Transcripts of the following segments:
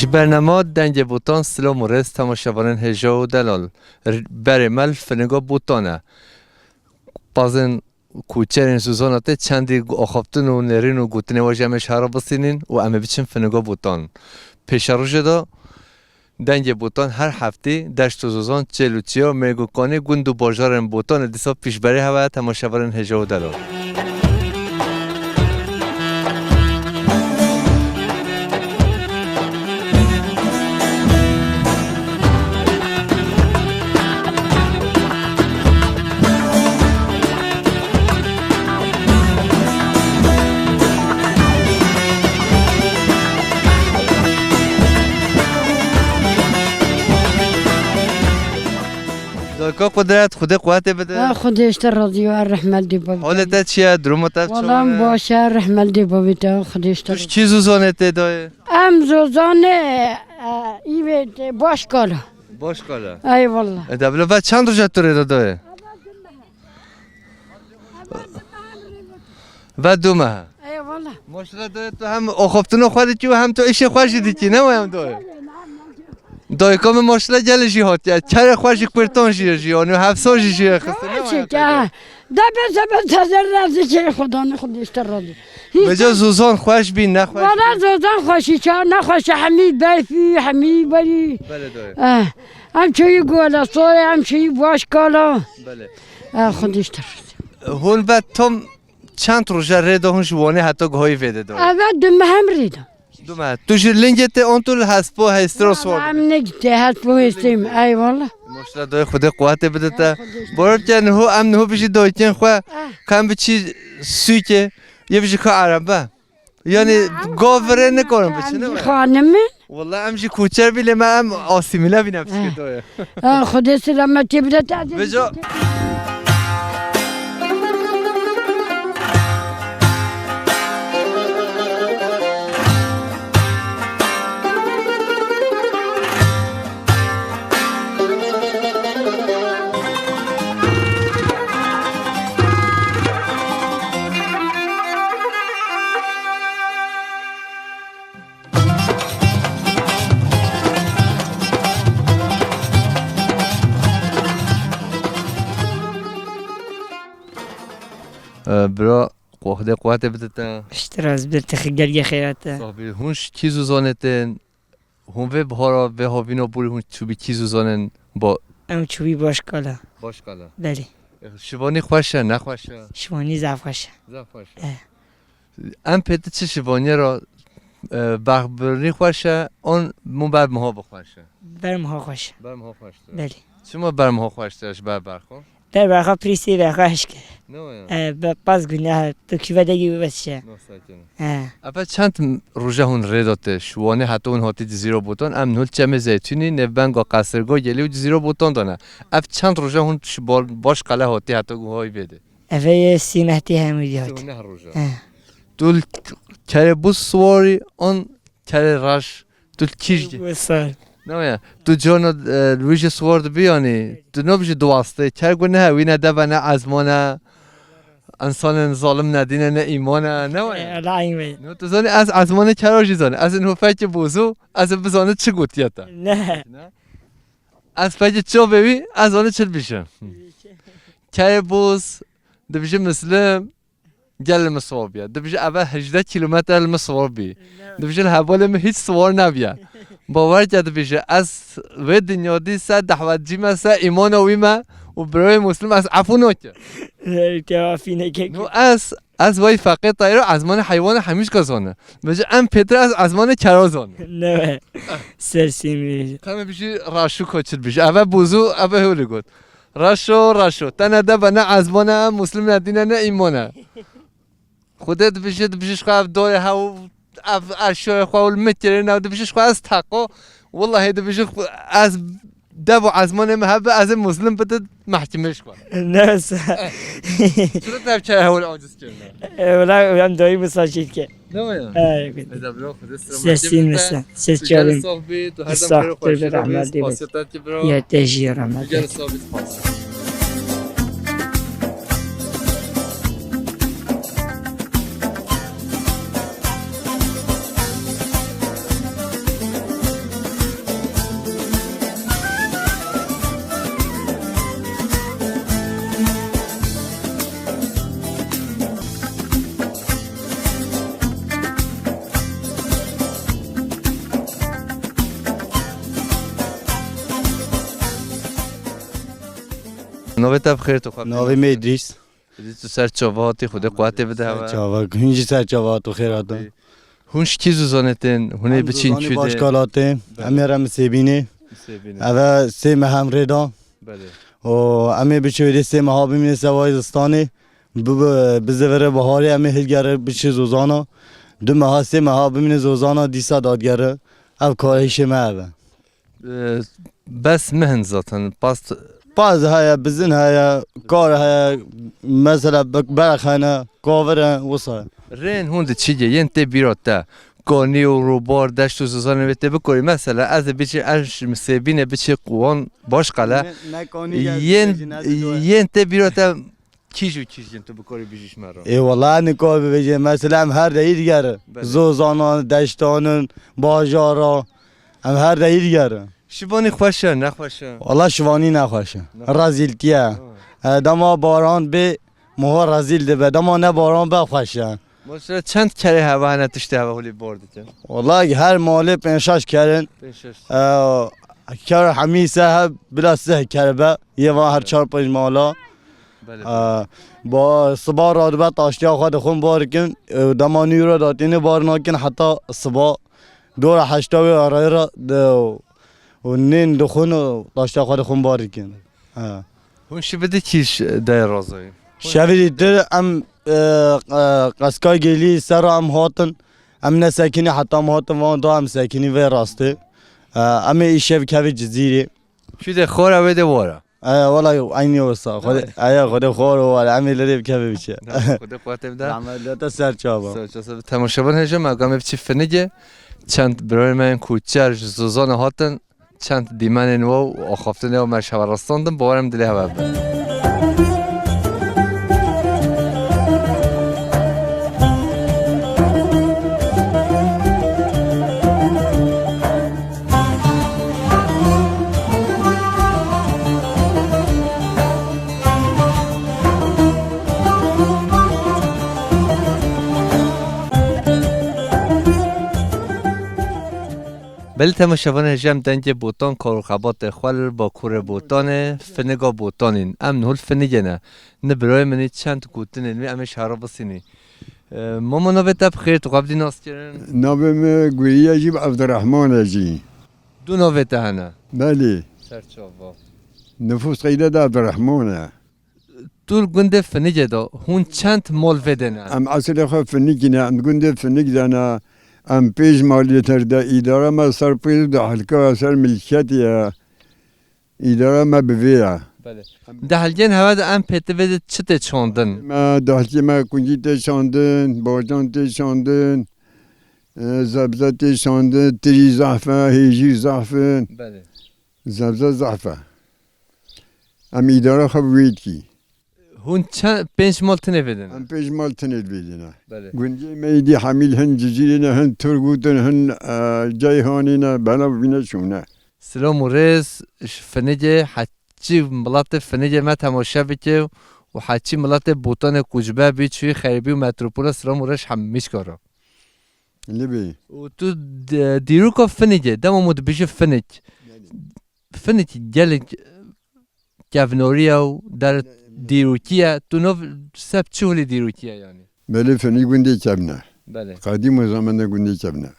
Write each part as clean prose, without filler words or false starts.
برنامه دنگ بوتان سلام و رس تماشاواران هجا و دلال بر مل فنگا بوتانه بازن کوچرین سوزاناته چندی آخافتن و نرین و گوتنه و جمعش هارا بسینین و امه بیچن فنگا بوتان پیش روش دا دنگ بوتان هر هفته دشت و زوزان چلوچیا میگوکانی گند و باجارن بوتان دیسا پیش بری هوا تماشاواران هجا و دلال که قدرت خود قوت بده خودش راضی و رحمت دی بابی حالت چیه درومت والله باشه رحمت دی بابی تا خودش توش چی زوزانت دای ام زوزانه ای باش کالا باش کالا ای والله دبل و چند روز تو دای و دومه ای والله ماشاءالله دای تو هم آخفتن خودت چی و هم تو ایش خوش دیدی نه هم دای دای کام ماشاءالله جلشی هات چرا خوش پرتون جی و هفت سال جی چه که دبه تازه راضی که خدا نه خودش راضی بجا زوزان خوش بین نخوش والا زوزان خوشی چه نخوش حمید برفی حمید بری بله دای هم چوی گولا سوی هم چوی باش کالا بله خودش راضی هون بعد تو چند روز رد هون شوانه حتی گاهی ویده دای اول دم هم ریدم دوما تو لنگت اون طول هسپو هسترس ورد هم نگته هسپو هستیم ای والله ماشاءالله دای خدا قوت بده تا برکن هو ام نه بشی دایتن خو کم بچی سویکه یه بشی که عربه یعنی گاوره نکنم بچه نه خانمه والله امشی کوچر بیله من ام آسیمیله بینم که دای خدا سلامتی بده تا بجا برا خدا قوت بده تا اشتراز برت خجل خیاته صاحبی هونش کی زوزانتن هون به بهارا به هاوینا بوری هون چوبی کی زوزانن با ام چوبی باش کالا باش کالا بله شوانی خوشه نخوشه شوانی زعفاشه ام پیت چه شوانی را بربرنی خوشه اون مون بر مها بخوشه برم ها خوشه بر مها خوشه بله شما بر مها خوشترش بر برخو بر برخا پریسی برخا هشکه نه باز گناه تو کی ودگی بسشه اول چند روزه هون رداته شوانه حتی اون هاتی زیرو بوتون ام نول چم زیتونی نبنگا قصرگاه گلی و زیرو بوتون دانه اف چند روزه هون باش قله هاتی حتی گوهای بده اوه سیمهتی همیدی هات نه روزه دول کره بوس سواری آن کره راش دول کیش نه تو جانا رویش سوارد بیانی تو نبیش دواسته کره گو نه وینه دبه نه ازمانه انسان ظالم ندینه نه ایمانه نه لا ایمه نه تو زانی از ازمانه کراجی زانی از این فکر بوزو از بزانه چه گوتیاتا نه از فکر چه ببی از آن چه بیشه کره بوز دبیشه مسلم گل مسوابیه دبیشه اول 18 کیلومتر مسوابی دبیشه حواله می هیچ سوار نبیه باور کرده بیشه از و دنیا دی سه دعوت جیمه سه ایمان ویمه و برای مسلم از عفو نکه توافینه که نو از وای فقط طایر ازمان حیوان همیش کسانه بجه ام پتر از ازمان کرازانه نه سرسیمی کمی بیشی راشو کچر بیشه اول بوزو اول هولی گود راشو تنه ده بنا ازمان مسلم ندینه نه ایمانه خودت بیشش خواه دای هاو اشیاء خواه المتره نه بیشش خواه از تقا والله بیشش از دو ازمان محبه از مسلم بده محکمش کنه نه چرا نبچه هول عاجز کرده ولی هم دایی مساجید که نه سرسیم مثلا سرچاریم ساختر به رحمت دیبت یا تجیه رحمت نوبت بخیر تو خواب ناوی میدریس تو سر چاواتی خود قوت بده و چاوا هنجی سر چاوا تو خیرات هونش کی زوزانتن هونه بچین چوده باشکالاته امیرم سیبینه اوه سه مهم ریدا بله و امی بچویده سه مها بمینه سوای زستانه بزوره بهاری امی هلگره بچه زوزانا دو مها سه مها بمینه زوزانا دیسا دادگره او کارهیش مهوه بس مهن زاتن پس باز هيا بزن هيا كار هيا مثلا برخ هنا كوفر وصل رین هوند چیه ین ته بیراته کانی و روبار دشت و زوزانه بته بکوری مثلا از بیچه اش مسبینه بیچه قوان باش قله ین ته بیراته کیجو کیجین تو بکوری بیشش مرا اي والله نكوف بيجي مثلا هم هر دهيد جره زوزانان دشتانن باجارا هم هر دهيد جره شبانی خوشه نخوشه والله شواني نخوشه رزيلتيه دما باران به مو رزيل ده دما نه باران به خوشه مثلا چند کره هوا نتشته هوا هولی برده کن والله هر ماله پنشاش کرن کار همیشه بلا سه کربه یه و هر چهار پنج مالا با صبح رادبه تاشتی خود خون بار کن دمانی رو داتینه بار نکن حتی صبح دور هشتاوی آرای را و نین دخون و تاشتی خود خون بار کن هون شی بده کیش دای رازایی شویدی تر ام قسکای گلی سر ام هاتن ام نسکنی حتی ام هاتن وان دو ام سکنی و راسته ام ایشب کوی جزیره چی ده خوره بده واره والله عيني وصا خد ايا خد خور ولا عمل اللي بكفي بشه خدا قوت بده عملیات سر چابا تماشاگر هجم مقام بچی فنیگه چند برای من کوچر زوزان هاتن چند دیمن نو و آخافتن و مرشوار راستاندم باورم دلی هوا بله تماشاگر هجم دنگ بوتان کارخبات خال با کور بوتانه فنگا بوتانین امن هول فنیگه نه برای منی چند کوتن علمی امش هرا بسینی ماما نوبت بخیر تو قبل ناس کردن نابم گویی اجیب عبدالرحمن اجی دو نوبت هنه بله سرچاوا نفوس قیده دا عبدالرحمنه طول گنده فنیگه دا هون چند مال ودنه ام اصل خو فنیکی نه ام گنده فنیک دانا ام پیش مالیتر دا اداره ما سر پیش دا حلقه سر ملکیتی اداره ما بویه بله ده حلقین هوا دا ام پیته وده چته چاندن ما دهلی ما کنجی تی چاندن باجان تی چاندن زبزه تی چاندن تری زعفه هیجی زعفه بله زبزه زعفه ام اداره خو بوید کی هون چند پنج مال تنه ودنه ام پیش مال تنید بیدینه بله گنجی میدی حمیل هن جزیرینه هن ترگوتن هن جایهانینه بنا بینه شونه سلام و رز فنیگه حچی ملات فنیگه ما تماشا بکه و حچی ملات بوتان کوچبه بی چوی خریبی و متروپول سلام و رز همیش کارا لبی و تو دیرو که فنیگه دم مود بیشه فنیگ گلگ گفنوریه و در دیروکیه تو نو سب چولی دیروکیه یعنی بله فنی گنده چبنه بله قدیم و زمانه گنده چبنه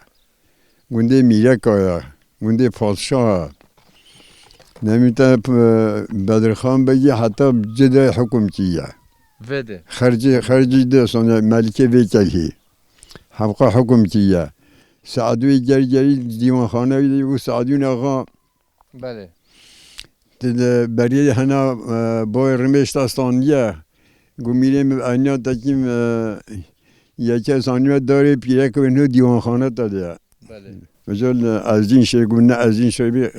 گنده میرکایا گنده پادشاه نمیتا بدرخان بگی حتی جده حکومتیه وده خرجی ده سانه ملکه ویچلی حقا حکومتیه سعدوی گرگری دیوان خانه و سعدون آقا بله برای هنا با رمش داستانیه گمیریم اینجا تکیم یکی از آنها داره پیره که اینو دیوان خانه داده بله مثلا از این شی گونه از این شی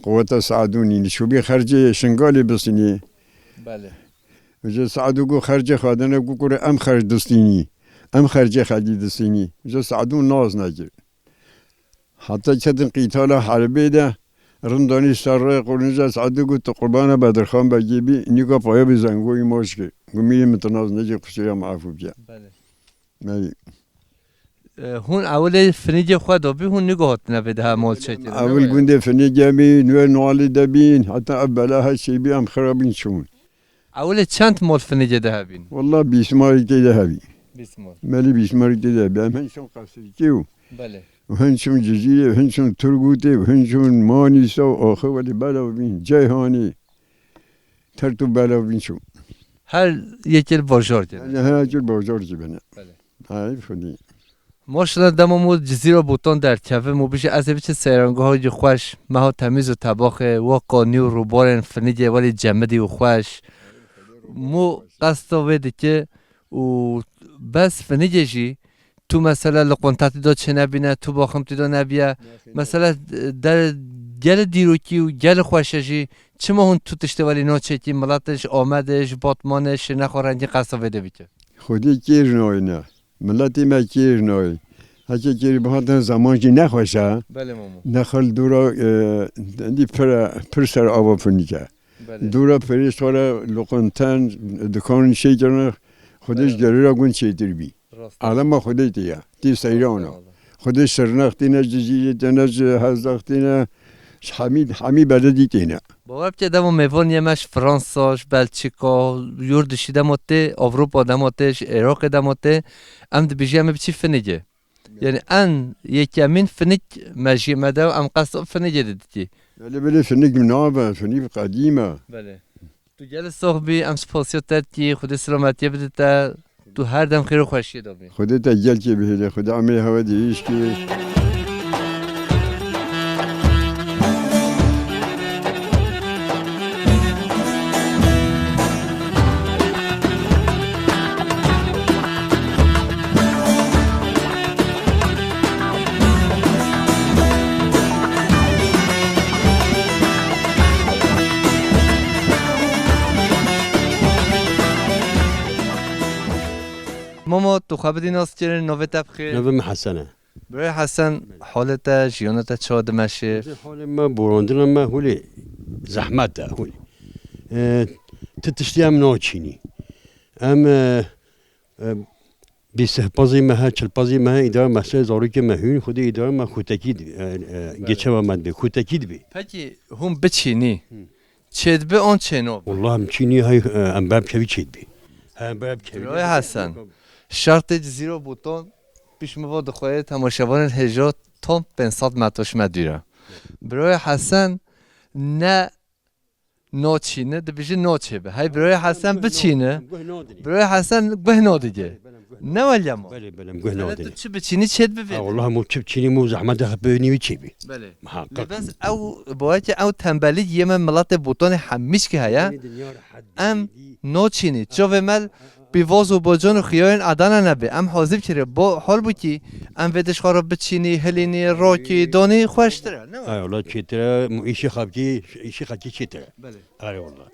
قوت سعدونی شوبی خرج شنگالی بسنی بله مثلا سعدو گو خرج خادنه گو کره ام خرج دستینی ام خرج خدی دستینی مثلا سعدون ناز نگیر حتی چند قیتال حربی ده رندانی سر قرنجا سعدو گو تو قربان بدرخان بگیبی نیکا پایا بزنگوی ماش که گمیری متناز نجی خشویا معفو بیا بله مالی هون اول فنیج خود دابی هون نگاهت نبیده ها مال چیتی اول گنده فنی جابین و نوالی دابین حتی ابلا هشی بی ام خرابین شون اول چند مال فنیج ده بین والله بیشماری تیده هبی بسم مالی بیشماری تیده هبی هم هنشون قصری کیو بله و هنشون جزیره و هنشون ترگوته و هنشون مانیسا و آخه ولی بلا بین جیهانی ترتو بلا بین شون هر یکی بازار یعنی جده هر جور بازار جبنه بله های خودی ماشاءالله دممو جزیره بوتان در کفه مو بیشه از بیچه سیرانگاه های خوش مها تمیز و تباخه و قانی و روبارن فنیجه ولی جمدی و خوش مو قصدا ویده که و بس فنیجه جی تو مثلا لقنطاتی دا چه نبینه تو باخمتی دا نبیه مثلا در گل دیروکی و گل خوشه جی چه ما هون تو تشته ولی ناچه که ملاتش آمدش باتمانش نخورنگی قصدا ویده بیکه خودی کیر نوی نه ملتی ما کیر نوی هرچه کیر بخاطر زمان که نخوشه بله مامو نخل دورا دی پر سر آوا فنیجه بله دورا پریش خورا لقنتن دکان شیطان خودش گری را گون شیطر بی راست الان ما خودی تیا تی سیرانو خودش سرناختینه جزیره تنج هزاختینه حمی بلدی تینه باور که دمو میوان یمش فرانساش بلژیکا یوردشی دماته اروپا دماتش عراق دماته ام دبیجی ام بچی فنیجه یعنی ان یکمین فنیج مجی مده و ام قصد فنیجه دیدی بله فنیج منابه فنیج قدیمه بله تو گل صاحبی ام سپاسیت کی خود سلامتی بدت تو هر دم خیر و خوشی دابی خودت اجل که بهله خدا عمل هوا دیش که ماما تو خبری ناس چرا نوه تبخیر نوم حسنه برای حسن حالت جیانت چاد مشه حال ما بوراندن ما هولی زحمت ده هولی تتشتی هم ناچینی ام بیسه پازی ماه چل پازی ماه اداره مسئله زاری که مهون خود اداره ما خوتکید گچه و مد به خوتکید بی پکی هم بچینی چید به آن چنو والله هم چینی های ام باب کبی چید بی هم باب کبی برای حسن شرط جزیره بوتان پیش مواد خواهی تماشاوان هجات تا 500 متاش مدیره برای حسن نه ناچینه دبیجه ناچه به های برای حسن بچینه برای حسن گه دیگه نه ولی ما بله بله گوه تو نادری چه بچینی چید ببین والله مو چینی مو زحمت ده بینی و چی بی بله محقق بس او باید او تنبلی یه من ملت بوتان همیش که هیا ام ناچینی چه مل بیواز و باجان و خیاین عدن نبه ام حاضر کره با حال بود که ام ودش خراب بچینی هلینی راکی دانی خوش تره نه ای والله چیتره ایشی خبکی چیتره بله ای والله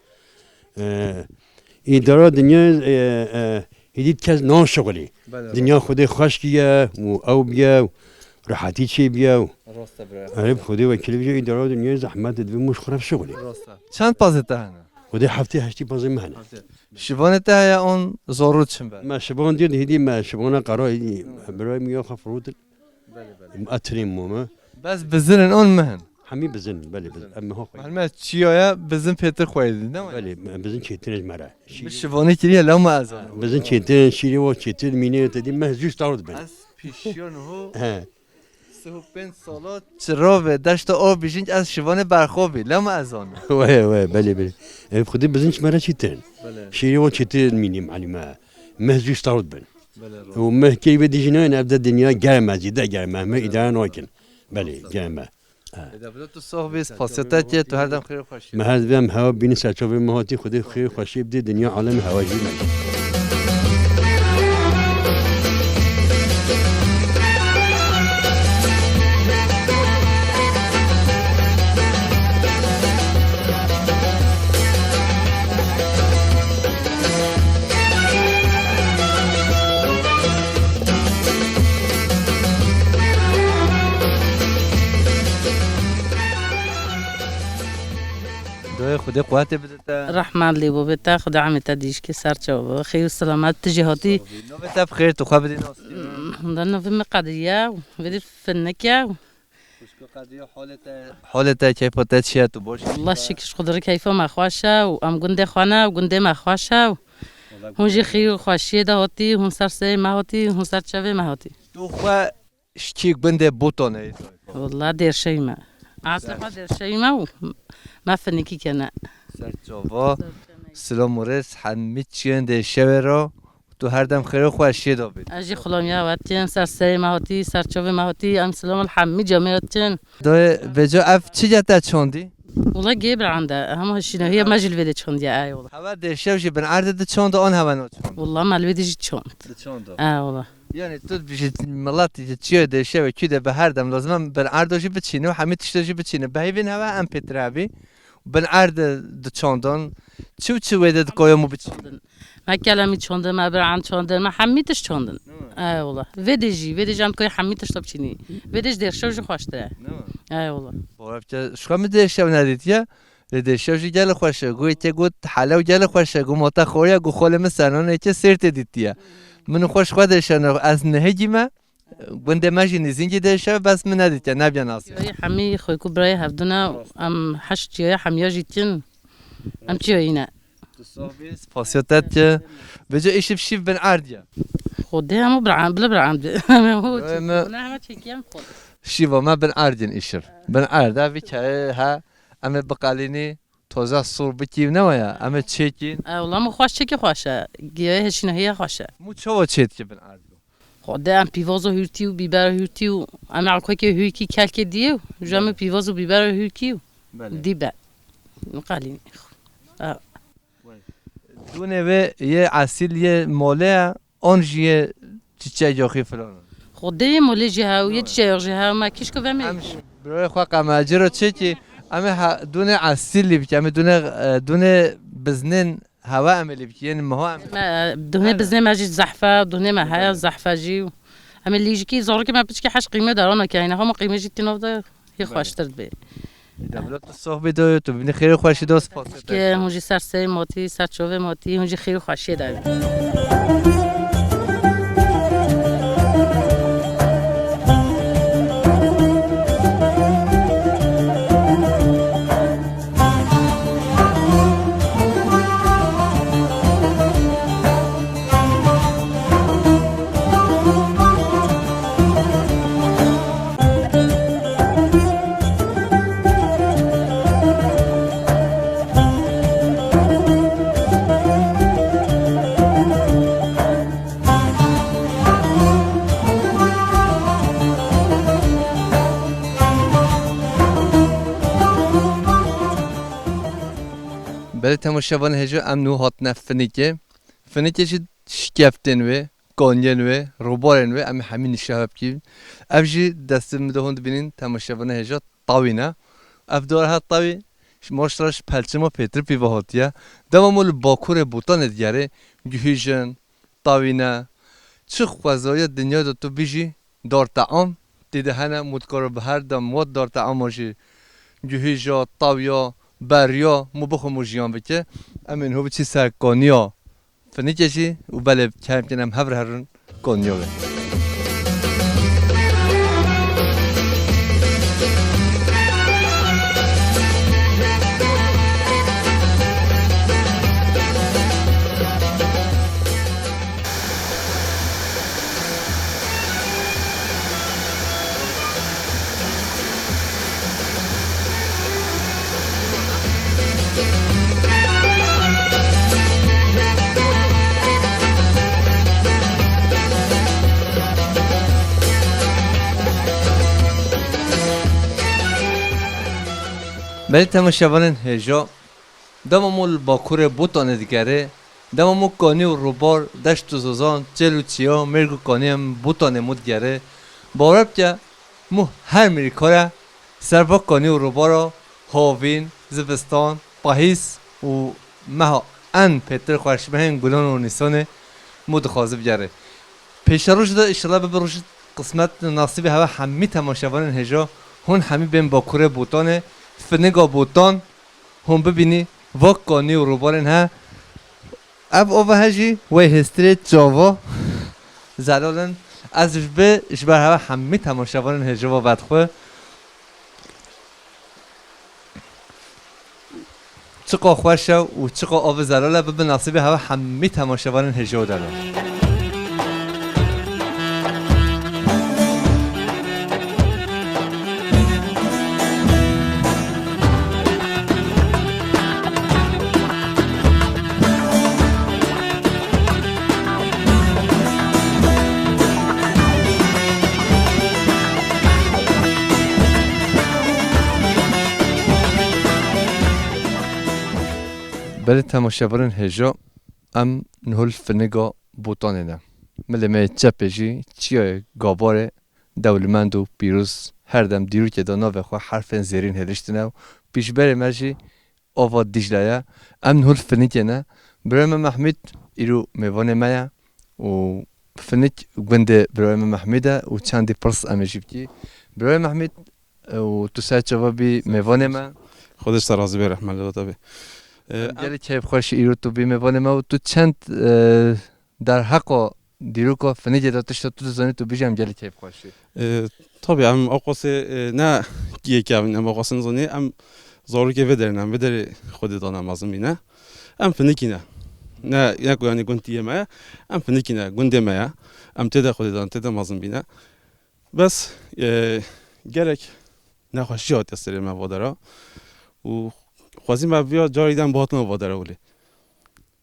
اداره دنیا هدیت کس نان شغلی دنیا خود خوش کیه و او بیا راحتی چی بیا راسته برای عرب خودی وکیل بیا اداره دنیا زحمت دوی مش خراب شغلی راسته چند پازته هنه خودی هفته هشتی بازی مهنه شبانه ته یا اون زارود چن بله ما شبان دید هدی ما شبان قرار هدی برای میا خفروت مؤثرین موما بس بزنن اون مهن همی بزن بله بزن اما هو معلومه چیایا بزن پیتر خویدی نه بله بزن چیتنش مرا شبانه کریه لام ازان بزن چیتن شیری و چیتن مینه تدی مهجوش دارد بن از پیشیان هو ها 35 سالات چرا و دشت آب بیشینج از شبانه برخوابی لام ازان وای بله بله خودی بزن مرا چیتن بله شیری و چیتن مینی معلومه مهجوش دارد بن بله و مهکی به دیجنان ابدا دنیا گرم زیده گرم ما اداره ناکن بله گرم ادبیات تو صاحبی سپاسیت که تو هر دم خیر خوشی ما هذا هم هوا بين ساعة مهاتي خذي خير خوشي بدي دنيا عالم هواجي خدا قوت بده رحمان لی بو بتا خدا عمت دیش که سر چاو خیر و سلامت تجهاتی نو بتا بخیر تو خواب دین هندنا في مقدية بدي فنكيا حالت کیفیت چیه تو باش والله شكش قدر كيف ما خواشا وام قندي خوانا وقندي ما خواشا هونجي خير خواشي ده هاتي هون سر سي ما هاتي هون سر شوي ما هاتي تو خو شکی بنده بوتونه والله دير شي ما عاصل ما دير شي ما ما فنكي كنا سر جوا سلام ورس همه چیه ده شوی رو تو هر دم خیر خوشی دو بید اجي خلاميا واتين سر سي ما هاتي سر شوي ما هاتي ام سلام الحمي جامعتين دو بجا اف چی جتا چوندی والله جيبر عنده هم هالشيء هي ما جل فيديو شوند يا اي والله هوا ده شوشی بن عرض ده چوند آن هوا نو چوند والله ما الفيديو جي شوند چوند والله یعنی تو بیشتر ملاتی چیه ده شوی کی ده به هر دم لازم بن عرضش بچینه و همه تشتاجی بچینه به هیوین هوا ام پترابی بن عرض ده چوندان چو ویده کویمو بچین ما كلامي شوندن ما برعان شوندن ما حميتش شوندن والله فيديجي عم كوي حميتش طبشيني فيديج دير شوج خوشتره والله بابا شو كم ده شو ندیدی ده شوجی گل خوشه گویی که گوت حالا گل خوشه گو ماتا خوریا گو خاله مثلا نه چه سرت دیدیه من خوش خودش از نهجی ما بنده ماجی نزینجی ده شو بس من ندیدی نبی ناصر حمی خوی کو برای هفدنا ام حشتیه حمیا جیتین ام چیه تصابيس فاسيتات بجا ايش بشيف بن عرديا خدها مو برعان بلا برعان هو انا ما تشكيم خد شيفا ما بن عردين ايشر بن عردا بك ها اما بقاليني توزا صور بكي نوايا اما تشيكين والله مو خوش تشكي خوشه جيه شنو هي خوشه مو تشوا تشيت بن عرد خدها ام بيفوزو هورتي و بيبر هورتي و اما عكوكي هوركي كالكي ديو جام بيفوزو بيبر هوركي ديبا قاليني دونه و یه اصیل یه ماله آنجیه چیچه جاخی فلان خدای ماله جه و یه چیچه جه ما کیش کو بمی برای خوا قماجی رو چه کی اما دونه اصیلی بکی اما دونه بزنن هوا عملی بکی یعنی ما دونه بزنن ماجی زحفه دونه ما های زحفه جی اما لیجی کی زور که ما بچ که حش قیمه دارن که اینا هم قیمه جتی نوده هی خوشتر به دولت صحبت دو تو ببینی خیلی خوشی دوست پاس که هونجی سر سه ماتی سر چوبه ماتی هونجی خیلی خوشی داره بله تماشاوان هجا امنو هاتنا فنیکه چی شکفتن و کانین و روبارن و ام همین شهاب کی افجی دست مدهوند بینین تماشاوان هجا طاوینه افدار ها طاوی ماشتراش پلچما پیتر پیو هاتیه دوامول باکور بوتان دیاره گوهیجن طاوینه چه خوازای دنیا دو تو بیجی دار تعام دیده هنه مدکار به هر دم مد دار تعام ماشی گوهیجا طاویا بریا مو بخو موجیان بکه امین هو بچی سر کانیا فنیکشی و بله کم کنم هفر هرون کانیا به بله تماشاوان هجا دمامول باکور بوتان دیگره دمامو کانی و روبار دشت و زوزان چلو چیا مرگو کانی هم بوتان مود گره بارب که مو هر میری کاره سربا کانی و روبارا هاوین زبستان پاهیس و مها ان پتر خوشبهن گلان و نیسانه مود خوازه بگره پیش روش دا اشتلا ببروش قسمت ناصیب هوا همی تماشاوان هجا هون همی بین باکور بوتانه فنگا بوتان هم ببینی وکانی و روبارن ها اب اوه هجی و هستریت جاوا زلالن از به جبر هوا همه تماشاوان هجوا بدخو چقا خوش و چقا آب زلاله به نصیب هوا همه تماشاوان هجوا دارن برای تماشاوران هجا ام نهل فنگا بوتانه نه ملمه چپجی چیای گاباره دولمند و پیروز هر دم دیرو که دانا و خو حرف زیرین هلشتنه و پیش بره مجی آواد دیجلایا ام نهل فنگه نه برای محمد ایرو میوانه مایا و فنگ گنده برای محمده و چندی پرس امجیبتی برای محمد و تو سعی جوابی میوانه ما خودش ترازی به رحمت الله تبی جلی چه خوش ایرو تو بی میوانه ما و تو چند در حق دیرو که فنی دادتش تو زنی تو بیشم جلی چه خوشی طبعا ام آقاس نه یکی ام آقاس نزنی ام زارو که ودرنم ودر خود دانم ازم اینه ام فنی کی نه یعنی گنتیه ما ام فنی کی نه گنده ما ام تدا خود دان تدا مازم بینه بس gerek نخوشی هات استری ما وادارا و خوازی ما بیا جاریدن باهات ما وادارا ولی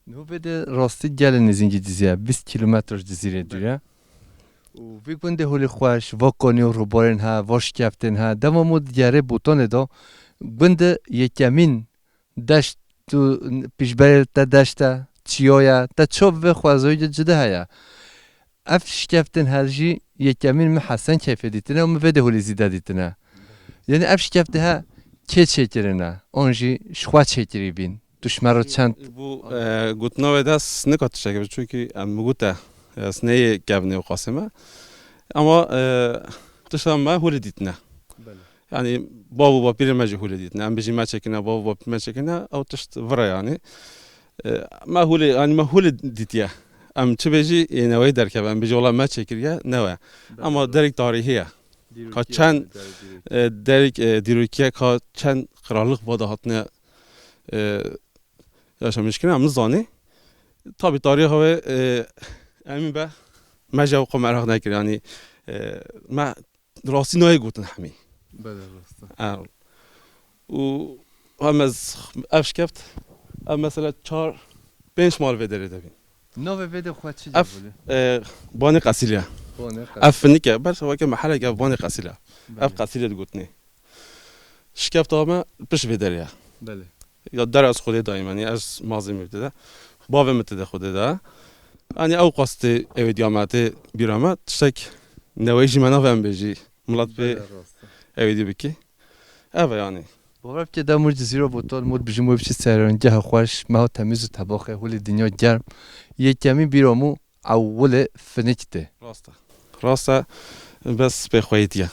نو بده راستی گل نزینجی دیزیه 20 کیلومتر جزیره دیره و وی گنده هولی خوش واکنی و روبارن ها واش کفتن ها دمامو دیاره بوتانه دا گنده یکمین دشت تو پیشبر تا دشته چیایا تا چوب و خوازوی جده هیا اف شکفتن هرجی یکمین محسن کیفه دیتنه و مفده هولی زیده دیتنه یعنی اف شکفته ها که چکرنه آنجی شخوا چکری بین دشمرا چند bu gutnave das ne katışa çünkü muguta sneyi gavne qasema ama tışlanma huli ditne yani babu bab bir mecı huli ditne am beji maçekine babu bab maçekine au tışt vara yani ma huli yani ma huli ditya am çbeji nevi derke am beji ola maçekir ya neve ama derik tarihi ya kaçan derik dirukiye kaçan krallık vadahatne yaşamış ki ama zani tabi tarihi ve emin be mecaz kamerak nekir yani ma rasti neye gutun hami و هم از افشکفت هم مثلا 4-5 مال وداره دبین نو وده خود چی اف بانی قصیله اف نیکه بس هوا که محله که بانی قصیله اف قصیله گوتنی شکفت آمه پیش وداره بله یا در از خودی دایم یعنی از مازی میبته باوی میبته خودی دا یعنی او قصد اویدیامات بیرامت تشک نویجی منو هم بجی ملت به اویدی بکی اوه یعنی باور که دامور جزیره بوتال مود بجیم و بچه سرانجه خوش ما تمیز و طباخه هولی دنیا گرم یکمی بیرامو اول فنکته راسته بس به خویتیه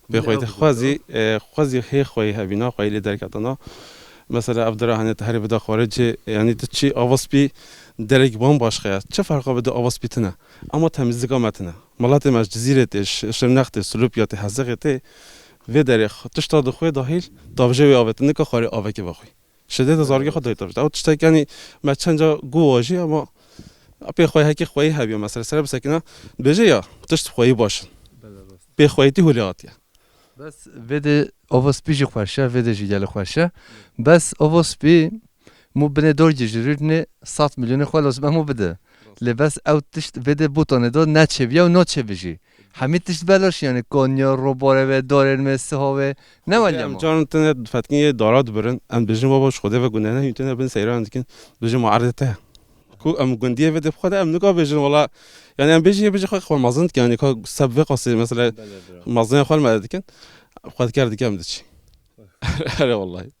به خویت خوازی هی خوی هبینا خویلی درکتانا مثلا عبدالرحمن تحریب دا خارج یعنی چی آواز بی درک بام باشخه چه فرقا بده آواز بیتنه اما تمیزی قامتنه ملت مج جزیرتش شرنخت سلوپیات حزقته و درخ تشتا دخوی داخل داوجه و آوتنه که خاری آوه که بخوی شده زارگی خود دایت او تشتا یعنی ما چند جا گواجی اما اپی خوی هکی خوی هبی مثلا سر بسکنه بجه یا تشت خوی باشن به خویتی هولیاتیه بس وده آواز بیجی خوشه وده جیگل خوشه بس آواز بی مو بنه دور جیجرونه 100 میلیون خواه لازم مو بده لباس او تشت وده بوتانه دار نچه بیا و نچه بجی همین تشت بلاش یعنی کانیا رو باره و دارن مثل هاوه نه ولی ام جان تنه فتکی داراد برن ام بجیم باباش خوده و گنده نه یونتنه بن سیران دیکن بجیم معرضته کو ام گندیه وده بخوده ام نگاه بجیم والا yani ام بجی خواه مازن که یعنی که سبب قصه مثلا مازن خواه ماده دیکن خود کرد دیگه ام دچی آره والله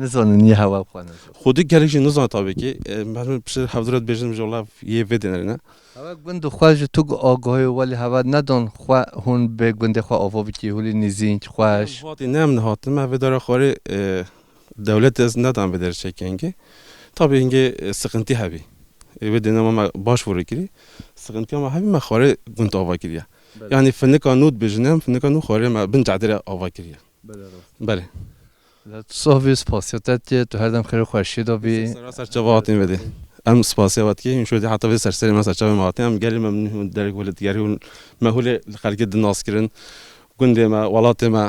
نزانه نیه هوا بخوانه خودی گلیشی نزانه تابی که من پیش حضرت بجیم جولا یه وده نه هوا گند خواهش تو آگاهی ولی هوا ندان خواه هون به گند خواه آوا بکی هولی نزینج خواهش هاتی نم نهات ما وداره خوری devlet ez nedan beder çekenge. Tabii inge sıkıntı habi. Ve deneme başvuru kiri. Sıkıntı ama habi me xare gunt ava kiriya. Yani feneka nut bejnem, feneka nut xare me bin cadere ava kiriya. Bale. صحبی سپاسیت که تو هر دم خیر خوشی دا بی سرچه واقعی بده. ام سپاسی وقتی این شده حتی به سرسری من سرچه واقعی ام گلی ممنون درک ولد گری و مهول خارج الناس کردن گنده ما ولات ما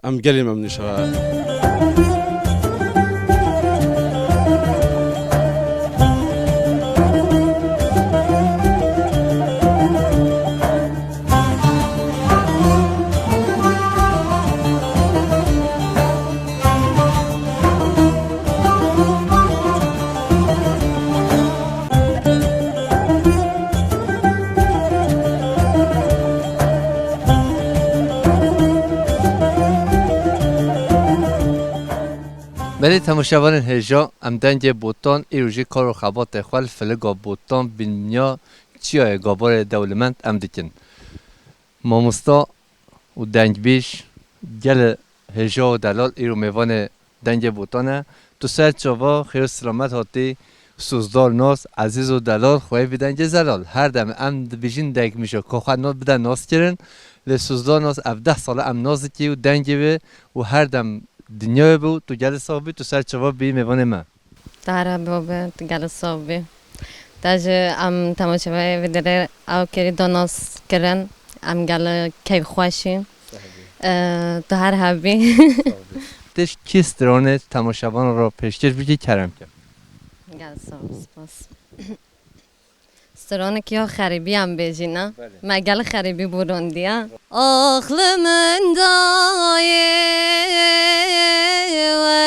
ام گلی ممنون شوا. ولی تماشاوان هجا ام دنج بوتان ایروژی کار و خبات خال فلگا بوتان بینیا چیای گابار دولمند ام دیکن ماموستا و دنج بیش گل هجا و دلال ایرو میوان دنج بوتانه تو سر چوا خیر سلامت هاتی سوزدار ناس عزیز و دلال خواهی بدنج زلال هر دم ام بیشین دنگ میشه که خواهد ناس بدن ناس کرن لسوزدار ناس 17 ساله ام نازی که و دنجی به و هر دم دنیای بود تو گل صاحبی تو سر چوا بی میوان ما تاره بابه تو گل صاحبی تاج ام تماشای ویدیو او کری داناس کرن ام گل کی خوشی تو هر هبی تش کی استرانه تماشاوان را پیشکش بگی کرم کرد گل صاحب سپاس استرانه کیا خریبی هم بیجی نه مگل خریبی بروندیا آخلمن دایه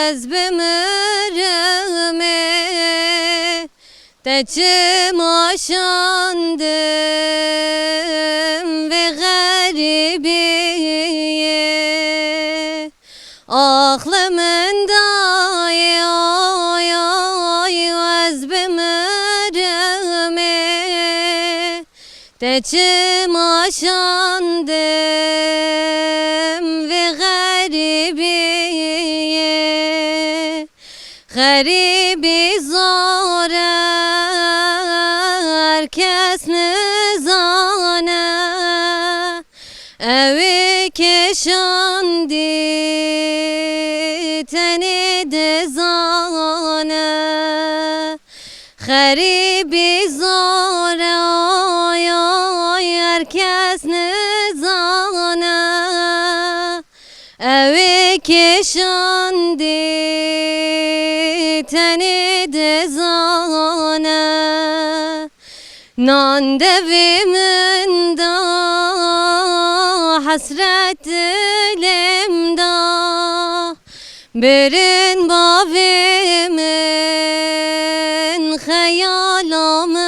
از بمرمه تچم آشاندم ve غریبیه آخلمن دایه آی آی از بمرمه تچم آشاندم ve غریبیه غریبی زاره herkes nizane evi keşandi teni dezane غریبی زاره آی آی herkes nizane evi keşandi teni dezane nan devimin da hasret dilimda birin bavimin hayalamında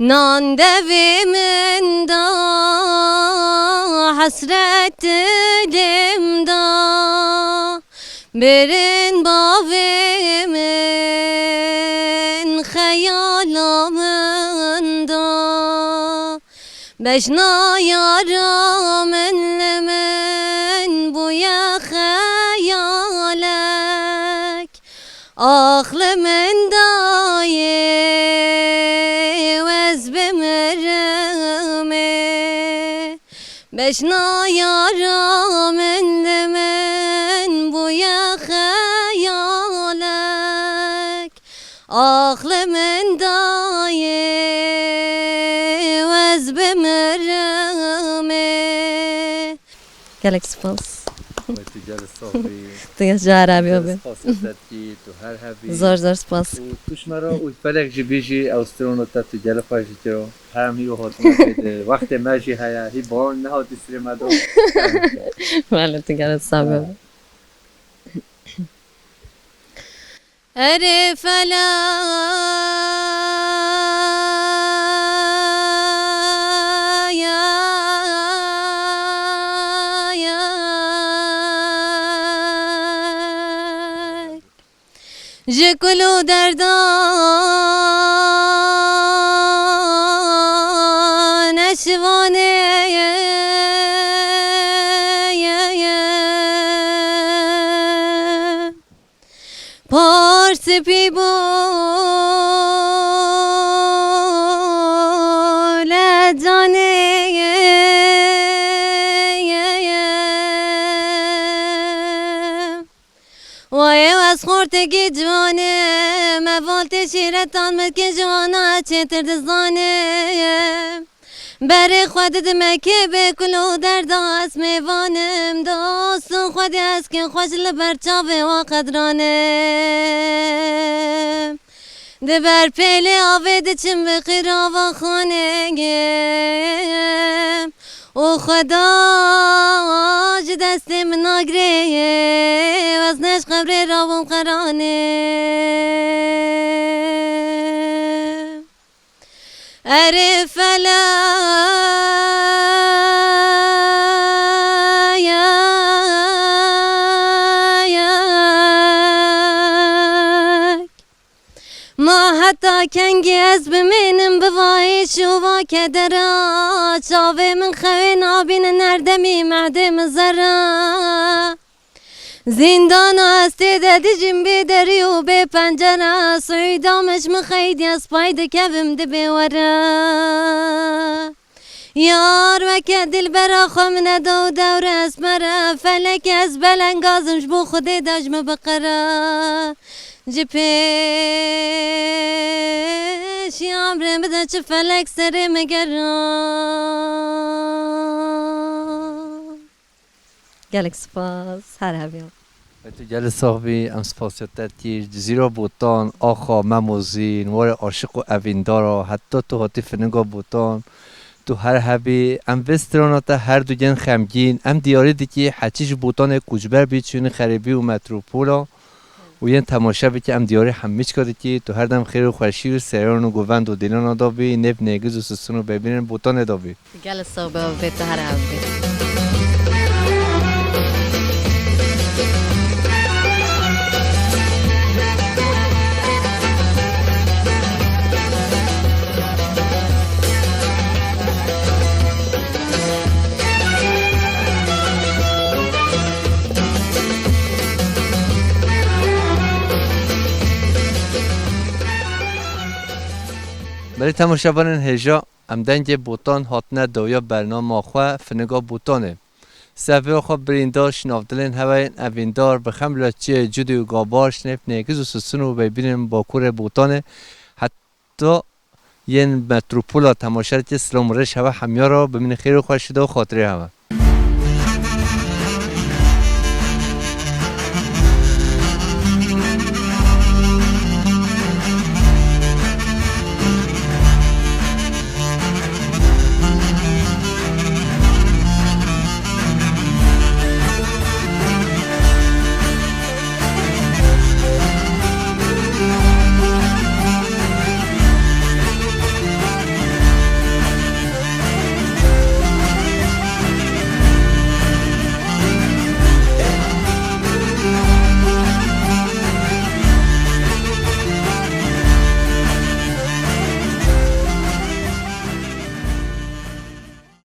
nan devimin da hasret dilimda birin bavimin hayalamında beşna yaram enlemen bu ya hayalek aklımın daye vez bemerme beşna yaram enlemen bu ya hayalek aklımın daye vez bemerme Gelek spas Tiyas jarabi abi Zor zor spas توش مرا اوی فلک جی بیجی اوسترون تا تو گل خواهی کرو هم هیو حتما بده وقت مجی هیا هی بارن نه هاتی سری مدو Vale tu gelek sabi Eri felak Jekulu derdan eşvane جبی بول جانه وای از خورتگی جوانه موالت شیرتان ملک جوانا چتر دزانه بر خود دمکه به کلو در داست میوانم داستون خودی از که خوش لبر چاوه و قدرانه دبر پیل آوه دچم به خیرا و خانه او خدا جد دست من ناگره وزنش قبر راوم قرانه اره فلا ما حتی کنگی از بمینم بوای شوا کدرا چاوه من خوین آبین نردمی معدم زرا زندان هستی دادی جنبی داری و به پنجره سویدامش مخیدی از پاید کبم دی بیوره یار وکه دل برا خمنه دو دور اسمره فلک از بلنگازمش بو خودی داجم بقره جپش یامرم بده چه فلک سری مگرم گلک سپاس هر هبیم تو گل صاحبی ام سپاسیت کی جزیره بوتان آخا مموزین وار عاشق و اویندارا حتی تو هاتی فنگا بوتان تو هر هبی ام وستراناتا هر دو جن خمگین ام دیاری دیکی حچیش بوتان کوچبر بی چون خریبی و متروپولا و یه تماشا بی که ام دیاری همیش کرده که تو هر دم خیر و خوشی و سریان و گوند و دیلان دابی نف نگز و سسون و ببینن بوتان دابی گل صاحبه و تو هر هبی برای تماشاگران هجا ام دنگ بوتان هاتنه دویا برنامه خواه فنگا بوتانه سوی خواه بریندار شنافدلین هواین اویندار بخم لاچی جودی و گابارش نف نیگز و سسون و ببینیم باکور بوتانه حتی یه متروپولا تماشا که سلام رش هوا همیارا ببین خیر و خوش شده و خاطره هوا